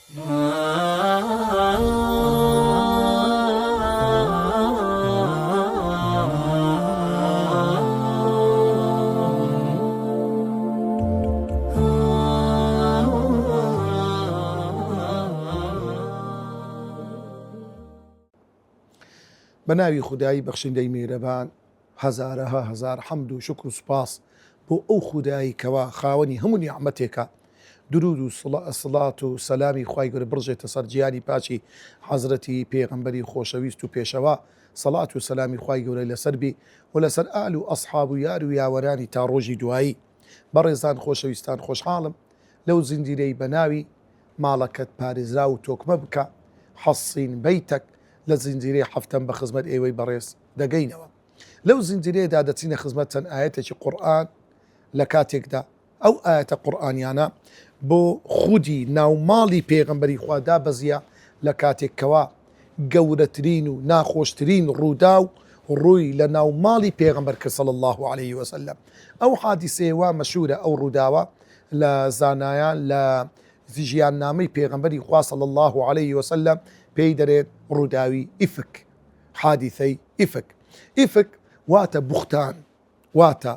بناوی خدایی بەخشندەی میهرەبان هەزارەها هەزار حەمد و شکر و سوپاس بۆ ئەو خودایی کەوا خاوەنی هەموو نیعمەتێکە. درود و سڵات و سەلامی خوای گەورە بڕژێتە سەر گیانی پاچی حەزرەتی پێغەمبەری خۆشەویست و پێشەوا، سەڵات و سەلامی خوای گەورە لەسەر بێ و لەسەر ئال و ئەسحاب و یار و یاوەرانی تا ڕۆژی دوایی. بەڕێزان خۆشەویستان، خۆشحاڵم لەو زنجیرەی بەناوی ماڵەکەت پارێزرا و تۆکمە بکە حەسین بەیتەک لە زنجیرەی هەفتەم بە خزمەت ئێوەی بەڕێز دەگەینەوە. لەو زنجیرەیەدا دەچینە خزمەت چەند ئاەتێکی قورئان لە کاتێکدا ئەو ئاەتە قورئانیانە بۆ خودی ناوماڵی پێغەمبەری خوادا بەزیە لە کاتێکەوە گەورەترین و ناخۆشترین ڕوودا و ڕووی لە ناوماڵی پێغەمبەر کرد صلی الله عليه وسلم. ئەو حادیسەیەوە مەشهورە، ئەو ڕووداوە لە زانایان لە ژیان نامەی پێغەمبەری خوا صلی الله عليه وسلم پێی دەرێت ڕووداوی ئیفک، حادیثەی ئیفک. ئیفک واتە بوختان، واتە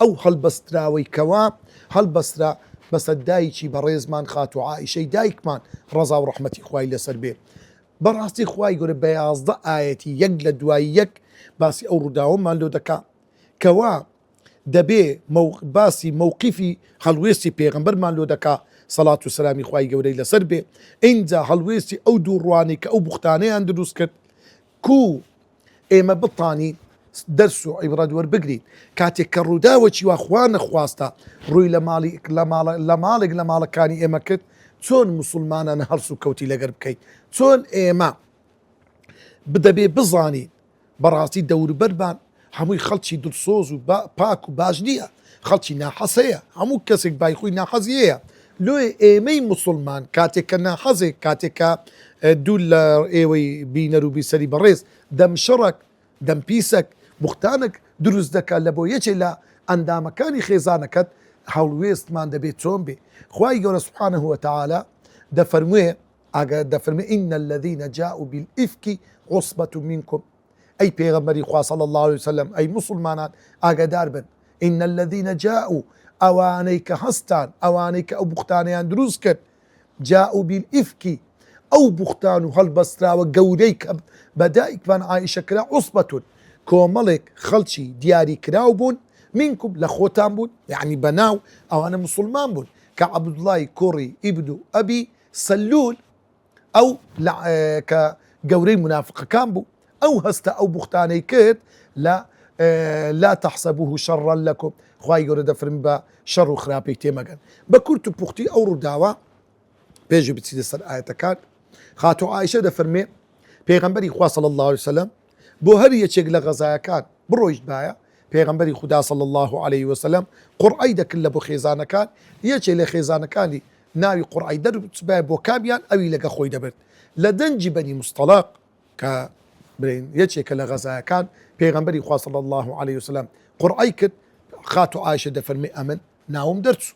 ئەو هەڵبەستراوەی کەوا هەڵبەسترا بەسەر دایکی بەڕێزمان خاتو عائیشەی دایکمان ڕەزا و ڕەحمەتی خوای لەسەر بێ. بەڕاستی خوای گەورە بە 11 ئاەتی یەک لە دوای یەک باسی ئەو ڕووداوەمان لۆ دەکا کەوا دەبێ باسی مووقیفی هەڵوێستی پێغەمبەرمان لۆ دەکا سەڵات و سەلامی خوای گەورەی لەسەر بێ. ئینجا هەڵوێستی ئەو دوو ڕوانی کە ئەو بوختانەیان دروست کرد کو ئێمە بتانی دەرس و عیبرەت وەربگرین کاتێک کە ڕووداوەکی وا خوا نەخواستە ڕووی لە ماڵێک لە ماڵەکانی ئێمە کرد، چۆن موسڵمانانە هەڵس و کەوتی لەگەر بکەیت، چۆن ئێمە بدەبێ بزانین بەڕاستی دەوروبەرمان هەمووی خەڵکی دڵسۆز و پاک و باش نییە، خەڵکی ناحەسەیە، هەموو کەسێک بایخۆی ناحەزیەیە. لۆی ئێمەی موسڵمان کاتێک کە ناحەزێک، کاتێک کە دوو لە ئێوەی بینەر و بیسەری بەڕێز دەم شەڕک دەم پیسەک بوختانێک دروست دەکات لە بۆ یەکێ لە ئەندامەکانی خێزانەکەت هەڵوێستمان دەبێت چۆن بێ. خوای گەورە سوبحانه وتعالى دەفەرموێ ئین الذين جاءوا بالإفك عصبة منكم، ئەی پێغەمبەری خوا صلی الله عليه وسلم، ئەی موسڵمانان ئاگادار بن، ئین الذين جاءوا ئەوانەی کە هەستان، ئەوانەی کە ئەو بوختانیان دروست کرد، جاءوا بالإفك ئەو بوختان و هەڵبەستراوە گەورەی کە بەدایکمان عائیشە کرا، عصبەتون کۆمەڵێک خەڵکی دیاری کراو بوون، منکم لە خۆتان بوون، یعنی بەناو ئەوانە موسڵمان بوون کە عەبدوڵڵای کوڕی ئیبن ئەبی سەلول ئەو کە گەورەی منافقەکان بوو، ئەو هەستە ئەو بوختانەی کرد لا تحسبوه شەڕا لەکم، خوای گەورە دەفەرمێ بە شەڕ و خراپەی تێمەگەن. بە کورت و پوختی ئەو ڕووداوە پێش بچیتە سەر ئاەتەکان، خاتو عائیشە دەفەرمێ پێغەمبەری خوا صلی الله عليه وسلم بۆ هەر یەکێک لە غەزایەکان بڕۆیشت باە، پێغەمبەری خوددا صلی الله عليه وسلم قورعەی دەکرد لە بۆ خێزانەکان، یەکێ لە خێزانەکانی ناوی قورعەی دەرچبایە بۆ کامیان ئەوی لەگە خۆی دەبێت. لە دەنجی بەنی مستەڵاق کە برین یەکێکە لە غەزایەکان پێغەمبەری خوا صلی الله عليه وسلم قورعەی کرد، خاتو عائیشە دەفەرمێ ئەمن ناوم دەرچوو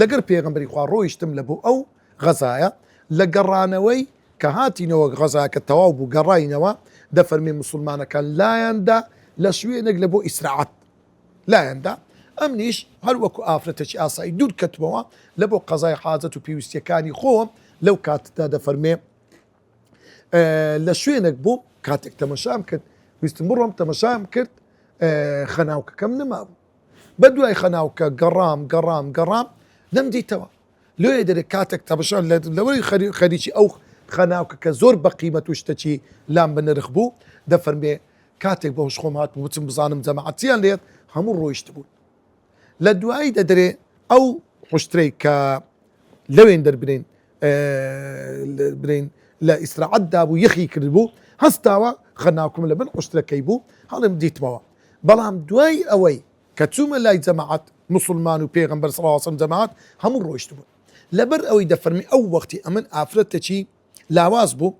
لەگەر پێغەمبەری خوا ڕۆیشتم لە بۆ ئەو غەزایە، لە گەڕانەوەی کە هاتینەوە غەزاکە تەواو بوو گەڕاینەوە، دەفەرمێ موسڵمانەکان لایەندا لە شوێنێک لە بۆ ئیسراعەت لایەندا، ئەمنیش هەر وەکو ئافرەتێکی ئاسایی دوور کەتمەوە لە بۆ قەزای حاجەت و پێویستیەکانی خۆم. لەو کاتدا دەفەرمێ لە شوێنێک بووم کاتێک تەمەشام کرد، ویستم بڕۆم تەمەشام کرد، خەناوکەکەم نەمابوو. بە دوای خەناوکە گەڕام نەم دیتەوە. لێ دەرێت کاتێک تەمەشام لەوەی خەریکی ئەو خەناوکە کە زۆر بە قیمەت و شتێکی لام بنرخ بوو، دەفەرمێ کاتێک بە هۆش خۆم هاتبوو بچم بزانم جەماعەتیان لێت هەموو ڕۆیشت بوون. لە دوایی دەدرێ ئەو حوشترەی کە لەوێن دەربرین لە ئیسراعەتدا بوو، یەخی کرد بوو، هەستاوە خەناوکم لە بن حوشترەکەی بوو، هەڵم دیتمەوە. بەڵام دوای ئەوەی کە چوومە لای جەماعەت موسڵمان و پێغەمبەر صلی الله علیه وسلم جەماعەت هەموو ڕۆیشت بوون. لەبەر ئەوەی دەفەرمی ئەو وەختی ئەمن ئافرەتێکی لاواز بوو،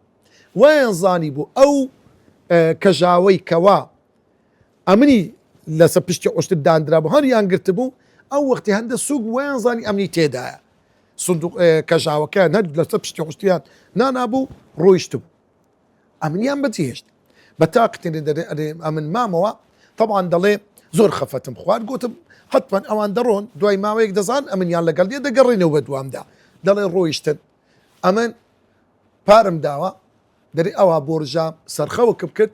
وایان زانی بوو ئەو کەژاوەی کەوا ئەمنی لەسەر پشتی حوشتر دانرا بوو هەریان گرت بوو، ئەو وەختی هەندە سووک وایان زانی ئەمنی تێدایە، سندوق کەژاوەکەیان هەر لەسەر پشتی خوشتیان نانابوو ڕۆیشتم ئەمنیان بەجێهێشت بە تاقتێنێ ئەمن مامەوە طبعا دەڵێ زۆر خەفەتم خوارد گوتم حتمما ئەوان دەڕۆن دوای ماوەیەک دەزان ئەمنیان لەگەڵ دێ دەگەڕێنەوە بە دوامدا دەڵێ ڕۆیشتن ئەمن پارم داوە دەری ئەوە بۆرژام سەرخەوەکم کرد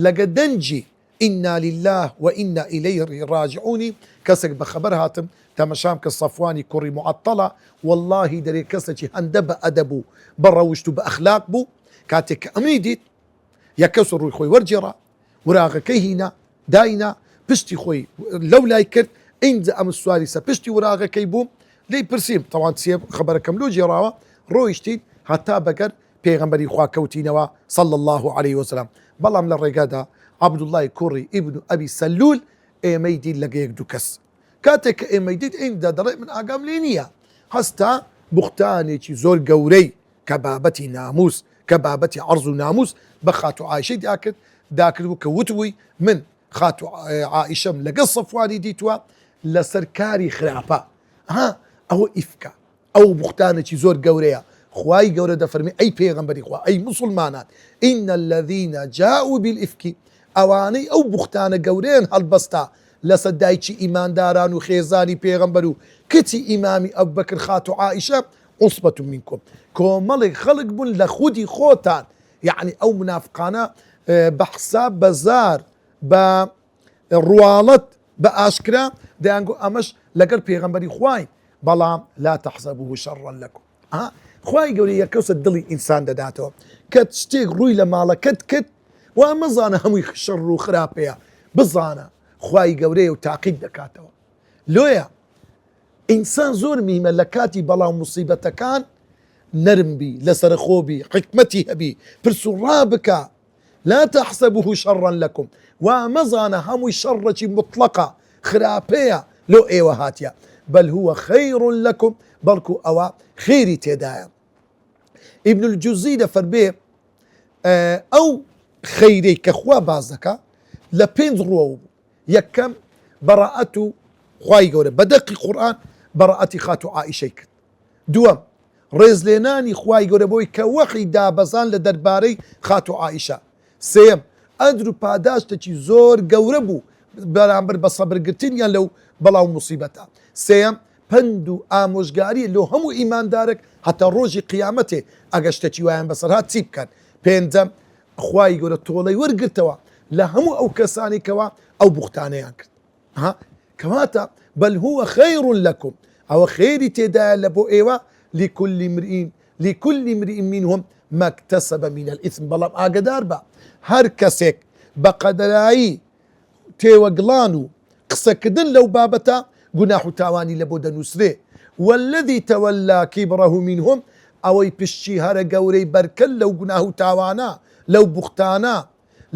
لەگە دەنجی ئینا لله وئینا ئیلەیه ڕاجعونی کەسێک بەخەبەر هاتم تەمەشام کە سەفوانی کوڕی معەتەڵە واللهی دەرێ کەسێکی هەندە بە ئەدەب بوو بە ڕەوشت و بە ئەخلاق بوو کاتێک کە ئەمنی دیت یەک کەس ڕووی خۆی وەرجێڕا وراغەکەی هینا داینا پشتی خۆی لەو لای کرد ئینجا ئەم سواری سە پشتی وراغەکەی بووم لی پرسییم تەوان چیە خەبەرەکەم لۆ جێڕاوە ڕۆیشتین هەتا بەگەر پێغەمبەری خوا کەوتینەوە صلى الله عليه وسلم بەڵام لە ڕێگادا عەبدوڵڵای کوڕی ئیبن ئەبی سەلول ئێمەی دیت لەگە یەک دوو کەس کاتێک کە ئێمەی دیت ئینجا دەڵێ من ئاگام لێ نییە هەستا بوختانێکی زۆر گەورەی کە بابەتی ناموس کە بابەتی عەرز و ناموس بە خاتو عایشەی داکردبوو کە وتبووی من خاتو عائشەم لەگەڵ سەفوانی دیتووە لەسەر کاری خراپە ئەوە ئیفکە ئەو بوختانێکی زۆر گەورەیە خوای گەورە دەفەرمێ ئەی پێغەمبەری خوا ئەی موسڵمانان ئین الذین جاءوا بالئفک ئەوانەی ئەو بوختانە گەورەیان هەڵبەستا لەسەر دایکی ئیمانداران و خێزانی پێغەمبەر و کچی ئیمامی ئەبوبەکر خاتو عائشە عصبة منکم کۆمەڵێک خەڵک بوون لە خودی خۆتان یعنی ئەو منافقانە بە حساب بە زار بە ڕواڵەت بە ئاشکرا دەیانگو ئەمەش لەگەڵ پێغەمبەری خوای بەڵام لا تحسبوه شرا لكم خوای گەورە یەکەوسە دڵی ئینسان دەداتەوە کە شتێک ڕووی لە ماڵەکەت کرد وا مەزانە هەمووی شەڕ و خراپەیە بزانە خوای گەورەیە و تاقید دەکاتەوە لۆیە ئینسان زۆر میمە لە کاتی بەڵاو موسیبەتەکان نەرم بی لەسەر خۆبی حکمەتی هەبی پرس و ڕابکە لا تحسبوه شرا لكم وا مەزانە هەمووی شەڕێکی مطلقە خراپەیە لۆ ئێوە هاتیە بل هو خير لكم بەڵکو ئەوە خێری تێدایە ئیبن الجوزی دەفەرمێ ئەو خەیرەی کە خوا باز دەکا لە پێنج ڕووە بوو یەکەم بەڕائەت و خوای گەورە بەدەقی قورئان بەڕائەتی خاتو عائشەی کرد دووەم ڕێزلێنانی خوای گەورە بۆی کە وەحی دابەزان لە دەربارەی خاتو عائشە سێم ئەجر و پاداشتێکی زۆر گەورە بوو بەرامبەر بە سەبرگرتنیان لەو بەڵاو موسیبەتە سێم پند و ئامۆژگاری لۆ هەموو ئیماندارێک هەتا ڕۆژی قیامەتێ ئەگە شتێکی وایان بەسەرهات چی بکەن پێنجەم خوای گەورە تۆڵەی وەرگرتەوە لە هەموو ئەو کەسانی کەوا ئەو بوختانەیان کرد کەواتە بل هو خير لكم ئەوە خێری تێدایە لە بۆ ئێوە لكل امرئ منهم ما اكتسب من الإثم بەڵام ئاگدار بە هەر کەسێک بە قەدەرایی تێوەگڵان و قسەکردن لەو بابەتە گوناح و تاوانی لە بۆ دەنووسرێ والذي تولى كبره منهم ئەوەی پشتی هەرە گەورەی بەرکەل لەو گوناح و تاوانە لەو بوختانە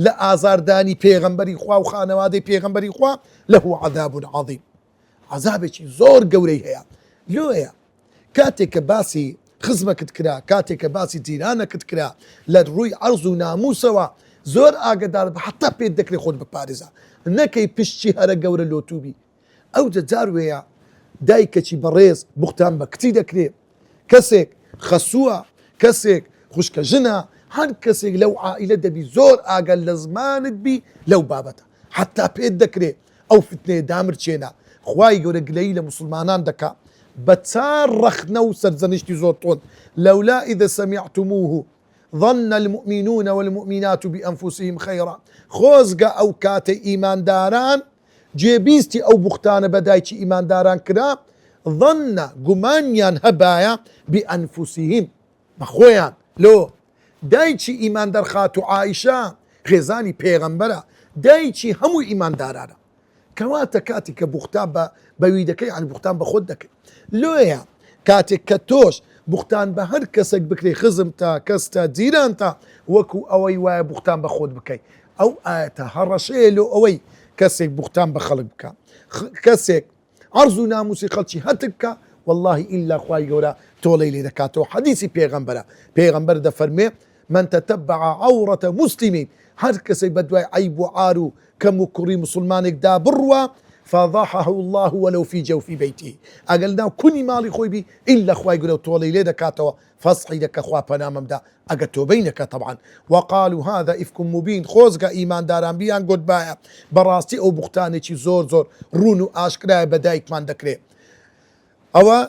لە ئازاردانی پێغەمبەری خوا و خانەوادەی پێغەمبەری خوا لەهو عذاب عظیم عذابێکی زۆر گەورەی هەیە لۆیە کاتێک کە باسی خزمەکت کرا کاتێک کە باسی جیرانەکت کرا لە ڕووی عەرز و ناموسەوە زۆر ئاگدار بە حتا پێت دەکرێت خۆت بپارێزە نەکەی پشتی هەرە گەورە لۆتوبی ئەو جار وەیە دایکەکی بەڕێز بوختان بە کچی دەکرێت کەسێک خەسووە کەسێک خوشکە ژنە هەر کەسێک لەو عائیلە دەبی زۆر ئاگەر لە زمانت بی لەو بابەتە حتا پێت دەکرێت ئەو فتنەیە دامرچێنە خوای گەورە گلەیی لە موسڵمانان دەکا بە چار ڕەخنە و سەرزەنیشتی زۆر تۆن لەولا ئیذا سەمیعتموه ظن المؤمنون والمؤمنات بأنفسهم خيرا خۆزگە ئەو کاتە ئیمانداران جێبیستی ئەو بوختانە بەدایکی ئیمانداران کرا ظن گومانیان هەبایە بأنفسهم بەخۆیان لۆ دایکی ئیماندار خاتو عائشە خێزانی پێغەمبەرە دایکی هەموو ئیماندارانە کەواتە کاتێک کە بوختان بەوی دەکەی عن بوختان بە خۆت دەکەی لۆیە کاتێک کە تۆش بوختان بە هەر کەسێک بکرێ خزم تا کەس تا جیران تا وەکو ئەوەی وایە بوختان بە خۆت بکەی ئەو ئاەتە هەڕەشەیە لۆ ئەوەی کەسێک بوختان بە خەڵک بکە کەسێک عەرز و ناموسی خەڵکی هەتک بکە والله ئیلا خوای گەورە تۆڵەی لێ دەکاتەوە حەدیسی پێغەمبەرە پێغەمبەر دەفەرمێ من تتبع عورة مسلم هەر کەسێک بە دوای عیب و عار و کەم و کوڕی مسلمانێکدا بڕوە فضحه الله ولو في جوف بيته أقلنا كوني مالي خوي بي إلا خواي قلوا طولي ليدا كاتوا فصحي لك أخوا بنامم دا أقلتوا بينك طبعا وقالوا هذا إفك مبين خوزق إيمان داران بيان قد بايا براستي أو بختاني زور زور رونو آشكرا بدايك من دكري أو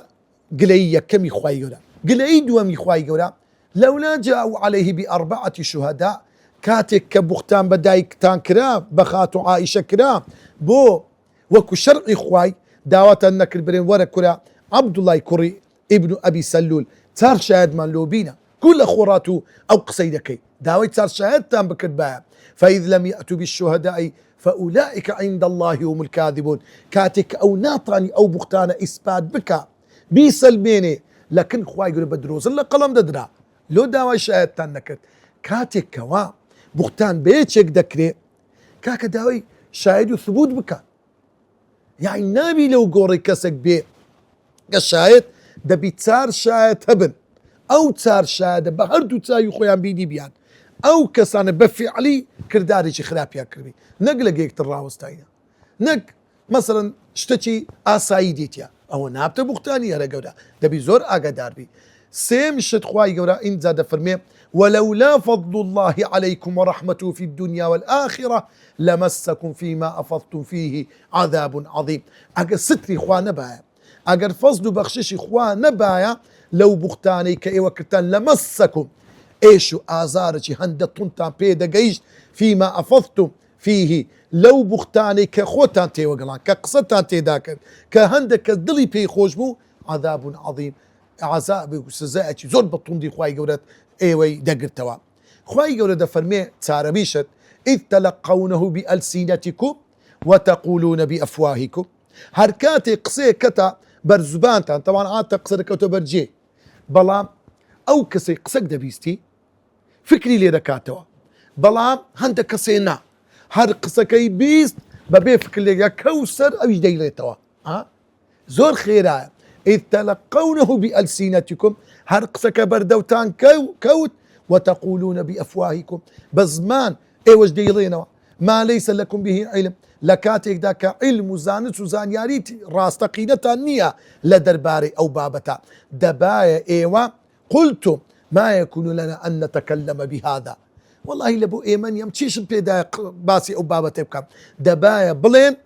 قلي كمي خواي قولا قلي دوامي خواي قولا لولا جاءوا عليه ب4 شهداء كاتك كبختان بدايك تان كرا بخاتو عائشة كرا بو وكو شرعي خواي داوات النكر برين ورا كرا عبد الله كري ابن أبي سلول تار شاهد من لوبينا كل أخوراته أو قصيدكي داوي تار شاهد تان بكرباها فإذ لم يأتوا بالشهداء فأولئك عند الله هم الكاذبون كاتك أو ناطاني أو بختان إثبات بك بيسلميني لكن خواي يقول بدروز الله قلم ددرا لو داوي شاهد تان نكر كاتك كوا بختان بيتشك دكري كاك داوي شاهد ثبوت بك يعني نابي لو قوري كسك بيه الشاهد دبي تار شاهد هبن او تار شاهد بهردو تايو خويان بيدي بيان او كسان بفعلي كرداري شي خرابيا كربي نقلقيك تراوستاينا نك مثلا شتشي اسايديتيا او نابت بختاني يا رجودا دبي زور اقدار بي سيم شت خواي جورا ان زاد فرمي ولولا فضل الله عليكم ورحمته في الدنيا والآخرة لمسكم فيما أفضتم فيه عذاب عظيم أجر ستري خوا نبايا أجر فضل بخشش خوا نبايا لو بختاني كأي وكرتان لمسكم إيشو آزارتي هند طنطان بيدا جيش فيما أفضتم فيه لو بختاني كخوتان تي وقلان كقصتان تي داكر كهندك كدلي بي خوشبو عذاب عظيم عذاب سزاءتي زور بطندي خواي جورات ايوي دقرتوا خواي قولوا دفرمي تاربيشت إذ تلقونه بألسنتكم وتقولون بأفواهكم هركاتي قصي كتا برزبانتان طبعا عاد تقصر كتو برجي بلام أو كسي قصك دبيستي فكري لي ركاتوا بلام هند كسينا هر قصكي بيست ببي فكر لي كوسر أو يجدي ليتوا زور خيرا إذ تلقونه بألسنتكم هرقسك بردوتان كوت وتقولون بأفواهكم بزمان ايوش ديلينا ما ليس لكم به علم لكاتك داك علم زانت زانياريتي راستقينة النية لدرباري أو بابتا دبايا ايوا قلتم ما يكون لنا أن نتكلم بهذا والله لبو ايمن يمشيش بيدا باسي أو بابتا بكم دبايا بلين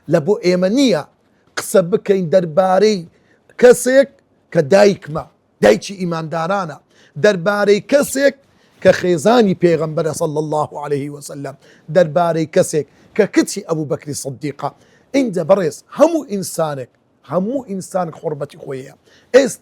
لبو ايمنية قصبكين درباري كسيك كدايك ما دايتشي إيمان دارانا درباري كسك كخيزاني بيغمبر صلى الله عليه وسلم درباري كسك ككتي أبو بكر الصديقة إنت بريس همو إنسانك خربتي خويا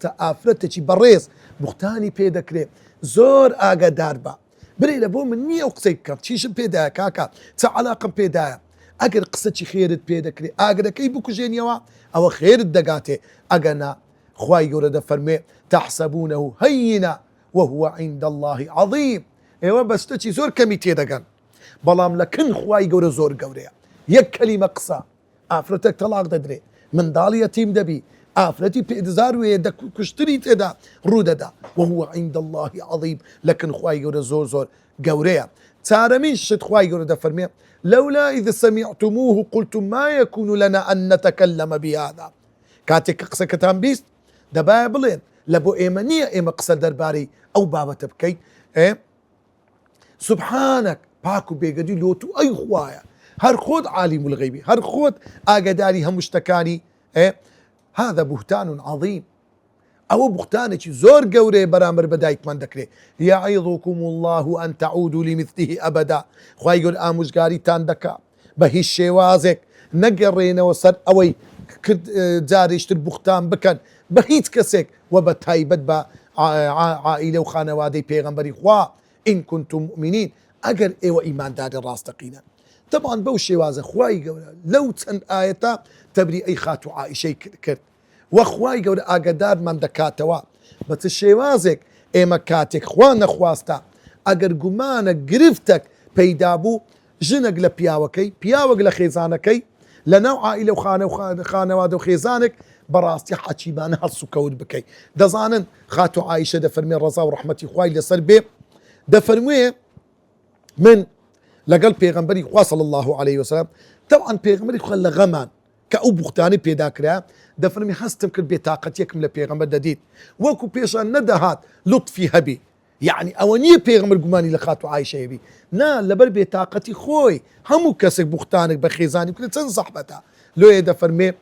آفرتك بريس بختاني بيدكري زور آقا داربا بري لبو مني أقصيك تشيش بيدا كاكا تعلاقا بيدا أقر قصتي خيرت بيدكري أقر كي بكو جينيوا أو خير الدقاتي أقنا خواي يورد فرمي تحسبونه هينا وهو عند الله عظيم ايوه بس تشي زور كميتي دقن بلام لكن خواي يورد زور قوريا يك كلمة قصة آفرتك طلاق ددري من دالي يتيم دبي آفرتي بإدزار ويدك كشتري تدا روددا وهو عند الله عظيم لكن خواي يورد زور قوريا تارمين شت خواي يورد فرمي لولا إذا سمعتموه قلتم ما يكون لنا أن نتكلم بهذا كاتك قصة كتان بيست دبايا بلين لبو إيمانية إيما قصة درباري أو بابا تبكي سبحانك باكو بيقدي لوتو أي خوايا هر خود عالم الغيبي هر خود آقداري هم مشتكاني هذا بهتان عظيم أو بهتانك زور قوري برامر بدايك من ذكري يعظكم الله أن تعودوا لمثله أبدا خواي يقول آموش قاري تاندكا بهي الشيوازك نقرين وصد أوي كد جاريشت البختان بكن بهيت كسك وبتايبت با عائلة وخانوادي بيغمبري خوا إن كنتم مؤمنين أجر إيوة إيمان دار الراستقين طبعا بوشي وازا خواي قولا لو تن آيتا تبري أي خاتو عائشة كرت وخواي قولا أقدار من دكاتوا بس الشيوازك إيما كاتك خوانا خواستا أجر قمانا قرفتك بيدابو جنق لبياوكي بياوك لخيزانكي لنوع عائلة وخانواد وخيزانك براستي حكي بان هالسو كود بكي دزانن خاتو عائشة دفرمي الرضا ورحمتي خواي لسر بي دفرمي من لقل بيغمبري خوا صلى الله عليه وسلم طبعا بيغمبري خوا لغمان كأو بختاني بيدا كرا دفرمي هستم كل بطاقتيكم لبيغمبر دديد وكو بيشان ندهات لطفي هبي يعني أونية بيغمبر قماني لخاتو عايشة يبي نا لبر بطاقتي خوي همو كسك بختانك بخيزاني كل تنصح بتا لو يدفرمي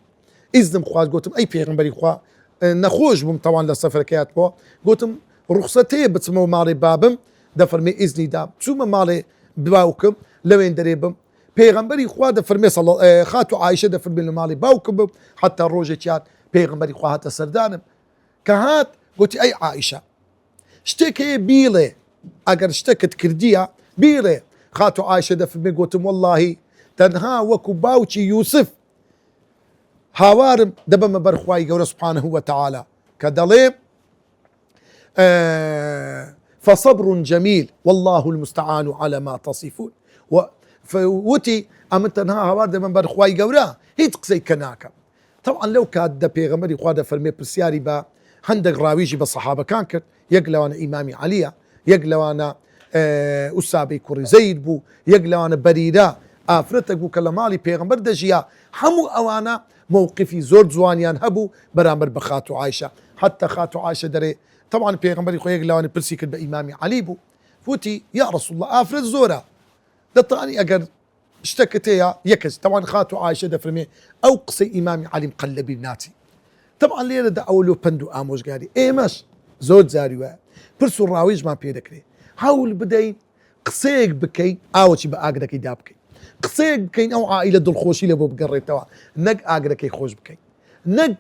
إذن خواز قوتم أي بيغمبري خوا نخوش بم طبعا للسفركيات بو قوتم رخصتي بتسمو مالي بابم دفرمي إذني دام بسوما مالي باوكم لوين دريبم پیغمبری خوا دفرمي صلى خاتو عائشة دفرمي مالي باوكم حتى روجتيات پیغمبری خوا هات سردانم كهات قلت أي عائشة اشتكي بيلي اگر اشتكت كردية بيلي خاتو عائشة دفرمي قلتم والله تنها وكو باوشي يوسف هاوارم دبم برخواي قول سبحانه وتعالى كدليم فصبر جميل والله المستعان على ما تصفون فوتي امتنها هاوار دبم برخواي قولا هي تقسي كناكا طبعا لو كاد دا بيغمري خوادا فرمي برسياري با هندق راويجي بالصحابة كان كرت يقلو أنا إمامي عليا يقلو أنا أسابي كوري زيد بو يقلو أنا بريدا آفرتك بو كلمالي بيغمبر دجيا همو أوانا موقفي زور زوانيان هبو برامر بخاتو عائشة حتى خاتو عائشة دري طبعا بيغمبري خو يقلو أنا برسي كد بإمامي علي بو فوتي يا رسول الله آفرت زورا دطاني أقر اشتكتيا يكز طبعا خاتو عائشة دفرمي أو قصي إمامي علي مقلبي بناتي طبعا ليلة دا أولو بندو آموش قالي إيه ماش زود زاري واه برسو الراويج ما بيدكري هاول بدين قصيق بكي آوشي بآقدك يدابكي قصيق بكين أو عائلة دول خوشي لبو بقري توا نق آقدك يخوش بكي نق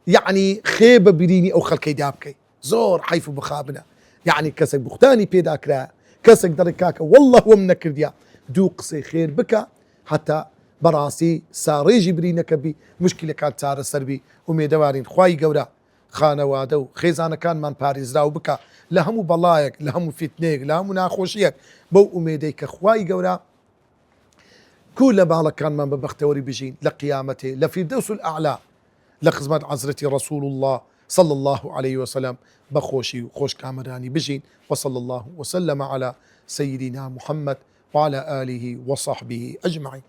يعني خيبة بريني أو خلك يدابكي زور حيفو بخابنا يعني كسك بختاني بيداكرا كسك دركاكا والله ومنكر ديا دو قصي خير بكا حتى براسي ساريجي برينك بي مشكلة كانت سارة سربي وميدوارين خواي قورا خانوادو خيزانا كان من باريز راو بكا لهمو بلايك لهمو فتنيك لهمو ناخوشيك بو أميديك خواي قورا كل بالك كان من ببختوري بجين لقيامته لفردوس الأعلى لخزمة عزرتي رسول الله صلى الله عليه وسلم بخوشي وخوش كامراني بجين وصلى الله وسلم على سيدنا محمد وعلى آله وصحبه أجمعين